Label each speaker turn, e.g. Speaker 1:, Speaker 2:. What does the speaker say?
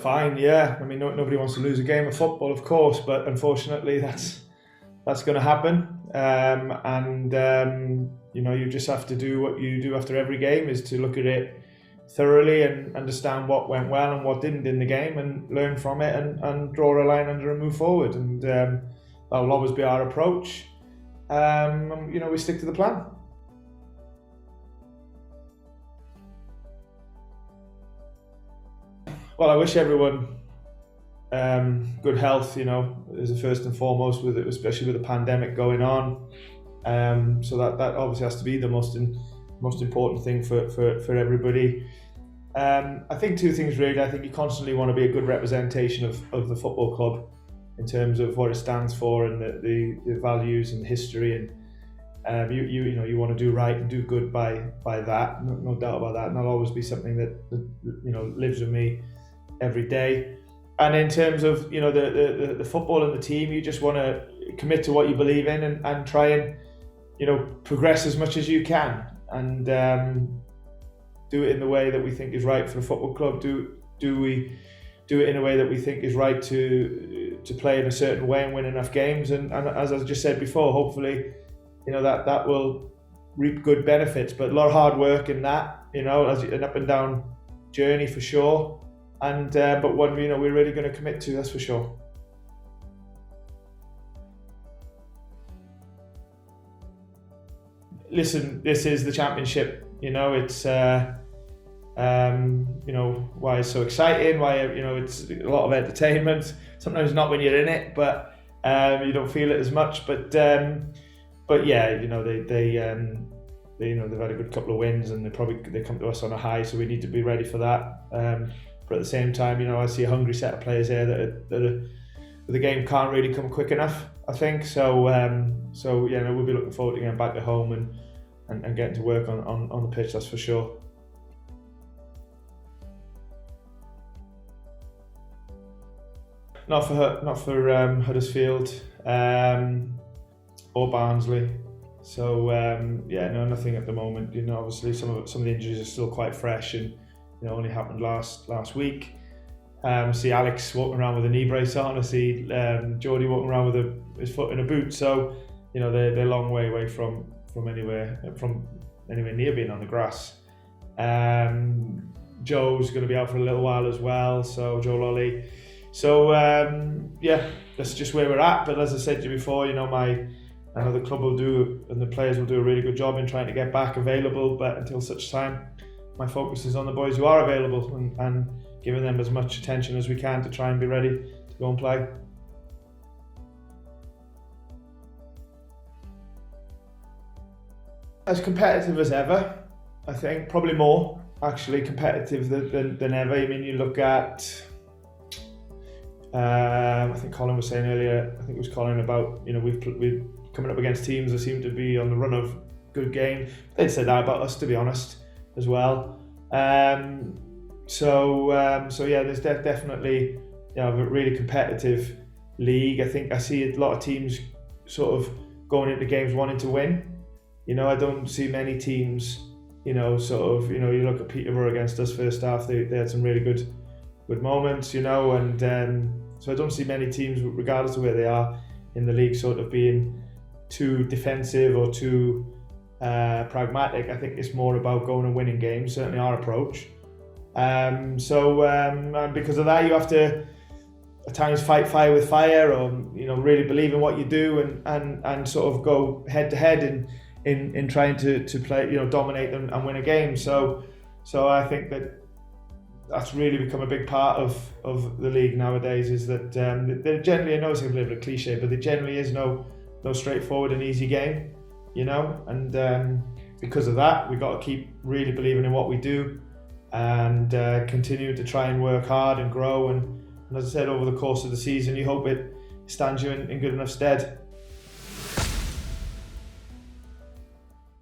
Speaker 1: fine, yeah. I mean, nobody wants to lose a game of football, of course, but unfortunately, that's going to happen. You just have to do what you do after every game, is to look at it thoroughly and understand what went well and what didn't in the game, and learn from it and draw a line under and move forward. And that will always be our approach. We stick to the plan. Well, I wish everyone good health, is the first and foremost, with it, especially with the pandemic going on. So that obviously has to be the most important thing for everybody. I think two things really. I think you constantly want to be a good representation of the football club in terms of what it stands for and the values and history, and you want to do right and do good by that. No doubt about that, and that'll always be something that lives with me every day. And in terms of the football and the team, you just want to commit to what you believe in and try and progress as much as you can, and do it in the way that we think is right for the football club. Do we do it in a way that we think is right to play in a certain way and win enough games? And as I just said before, hopefully that will reap good benefits. But a lot of hard work in that, as an up and down journey for sure. And but one we're really going to commit to, that's for sure. Listen, this is the Championship. It's why it's so exciting. Why it's a lot of entertainment. Sometimes not when you're in it, but you don't feel it as much. But yeah, they've had a good couple of wins, and they come to us on a high, so we need to be ready for that. But at the same time, I see a hungry set of players here that the game can't really come quick enough, I think. So we'll be looking forward to getting back at home and getting to work on the pitch, that's for sure. Not for Huddersfield or Barnsley. So nothing at the moment. Obviously some of the injuries are still quite fresh and only happened last week. I see Alex walking around with a knee brace on. I see Geordie walking around with his foot in a boot. So they're a long way away from anywhere near being on the grass. Joe's going to be out for a little while as well. So Joe Lolly. So that's just where we're at. But as I said to you before, I know the club will do and the players will do a really good job in trying to get back available. But until such time, my focus is on the boys who are available and giving them as much attention as we can to try and be ready to go and play. As competitive as ever, I think. Probably more actually competitive than ever. I mean, you look at I think Colin was saying earlier, I think it was Colin, about we've coming up against teams that seem to be on the run of good game. They'd say that about us, to be honest, as well. There's definitely a really competitive league. I think I see a lot of teams sort of going into games wanting to win. I don't see many teams, you look at Peterborough against us first half, they had some really good moments, so I don't see many teams, regardless of where they are in the league, sort of being too defensive or too pragmatic. I think it's more about going and winning games, certainly our approach. And because of that, you have to at times fight fire with fire, or really believe in what you do and sort of go head to head in trying to play, dominate them and win a game. So I think that's really become a big part of the league nowadays, is that there generally, I know it's a bit of a cliche, but there generally is no straightforward and easy game, and because of that, we've got to keep really believing in what we do and continue to try and work hard and grow, and as I said, over the course of the season, you hope it stands you in good enough stead.